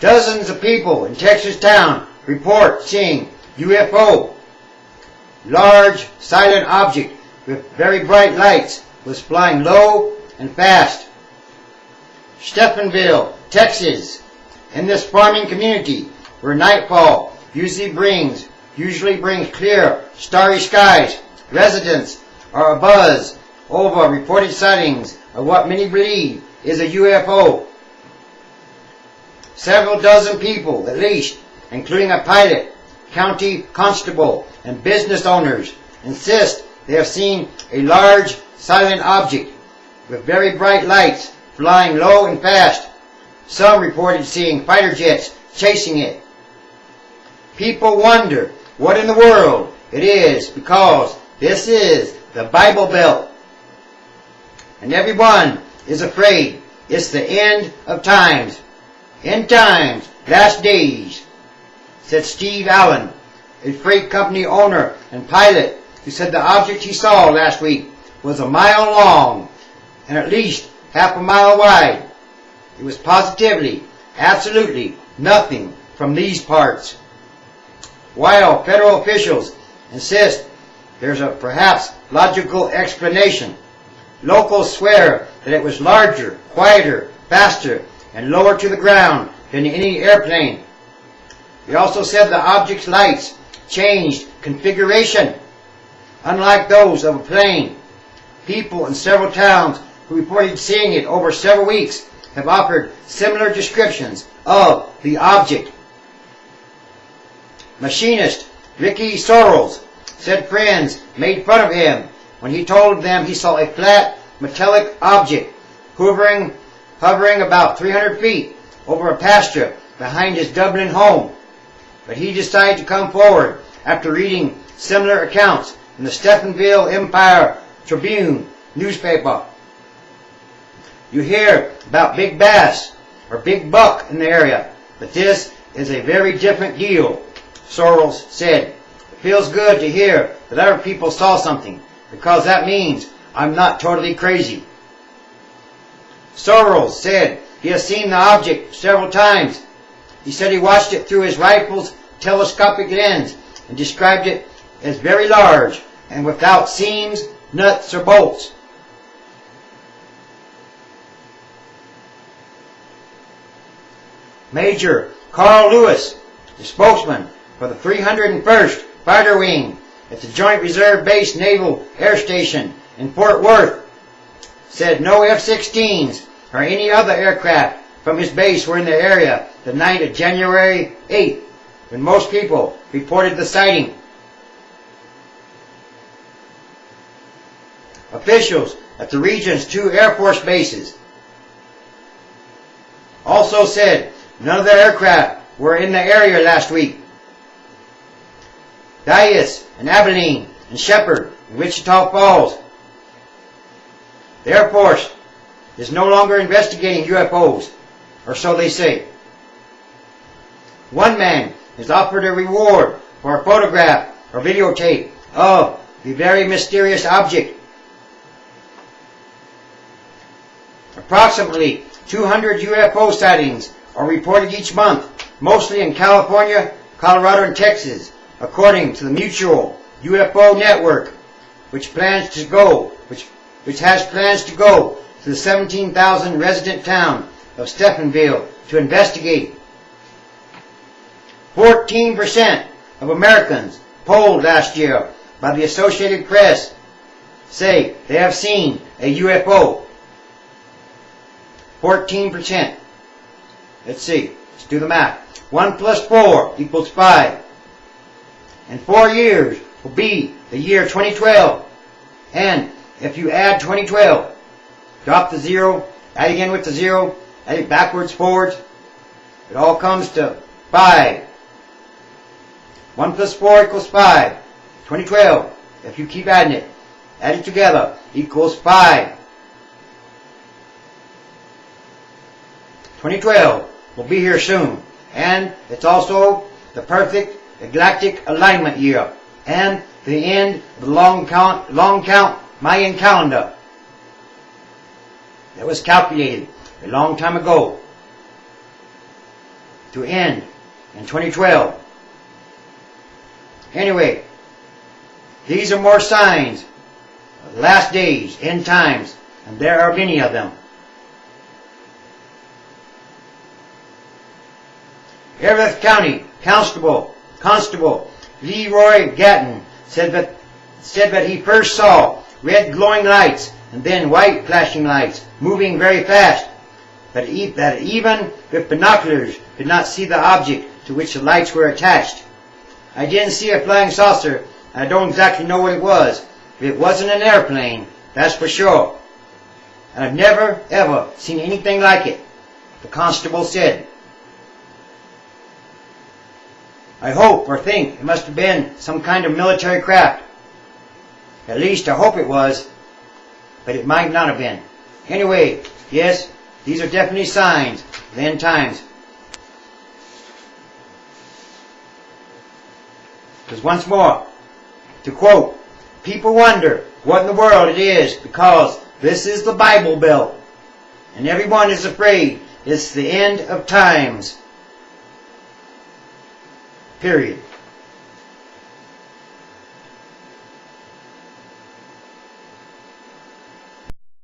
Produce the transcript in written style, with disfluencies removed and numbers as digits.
Dozens of people in Texas town report seeing UFO. Large silent object with very bright lights was flying low and fast. Stephenville, Texas. In this farming community where nightfall usually brings clear, starry skies, residents are abuzz over reported sightings of what many believe is a UFO. Several dozen people, at least, including a pilot, county constable, and business owners, insist they have seen a large silent object with very bright lights flying low and fast. Some reported seeing fighter jets chasing it. People wonder what in the world it is because this is the Bible Belt. And everyone is afraid it's the end of times. End times, last days, said Steve Allen, a freight company owner and pilot, who said the object he saw last week was a mile long and at least half a mile wide. It was positively, absolutely nothing from these parts. While federal officials insist there's a perhaps logical explanation, locals swear that it was larger, quieter, faster, and lower to the ground than any airplane. They also said the object's lights changed configuration, unlike those of a plane. People in several towns who reported seeing it over several weeks have offered similar descriptions of the object. Machinist Ricky Sorrells said friends made fun of him when he told them he saw a flat metallic object hovering about 300 feet over a pasture behind his Dublin home. But he decided to come forward after reading similar accounts in the Stephenville Empire Tribune newspaper. You hear about big bass or big buck in the area, but this is a very different deal, Sorrells said. It feels good to hear that other people saw something, because that means I'm not totally crazy. Sorrells said he has seen the object several times. He said he watched it through his rifle's telescopic lens and described it as very large and without seams, nuts, or bolts. Major Carl Lewis, the spokesman for the 301st Fighter Wing at the Joint Reserve Base Naval Air Station in Fort Worth, said no F-16s or any other aircraft from his base were in the area the night of January 8th, when most people reported the sighting. Officials at the region's 2 Air Force bases also said none of their aircraft were in the area last week. Dias and Abilene and Shepherd and Wichita Falls. The Air Force is no longer investigating UFOs, or so they say. One man is offered a reward for a photograph or videotape of the very mysterious object. Approximately 200 UFO sightings are reported each month, mostly in California, Colorado, and Texas, according to the Mutual UFO Network, which has plans to go to the 17,000 resident town of Stephenville to investigate. 14% of Americans polled last year by the Associated Press say they have seen a UFO. 14%. Let's see. Let's do the math. 1 plus 4 equals 5. In 4 years will be the year 2012. And if you add 2012, drop the 0, add again with the 0, add it backwards, forwards, it all comes to 5. 1 plus 4 equals 5. 2012, if you keep adding it, add it together, equals 5. 2012 will be here soon, and it's also the perfect galactic alignment year, and the end of the long count Mayan calendar that was calculated a long time ago. to end in 2012. Anyway, these are more signs of last days, end times, and there are many of them. Everett County Constable Leroy Gatton said that he first saw red glowing lights and then white flashing lights moving very fast, that even with binoculars did not see the object to which the lights were attached. I didn't see a flying saucer, and I don't exactly know what it was. It wasn't an airplane, that's for sure. And I've never, ever seen anything like it, the constable said. I hope or think it must have been some kind of military craft. At least I hope it was, but it might not have been. Anyway, yes, these are definitely signs of the end times. Because once more, to quote, people wonder what in the world it is because this is the Bible Belt, and everyone is afraid it's the end of times. Period.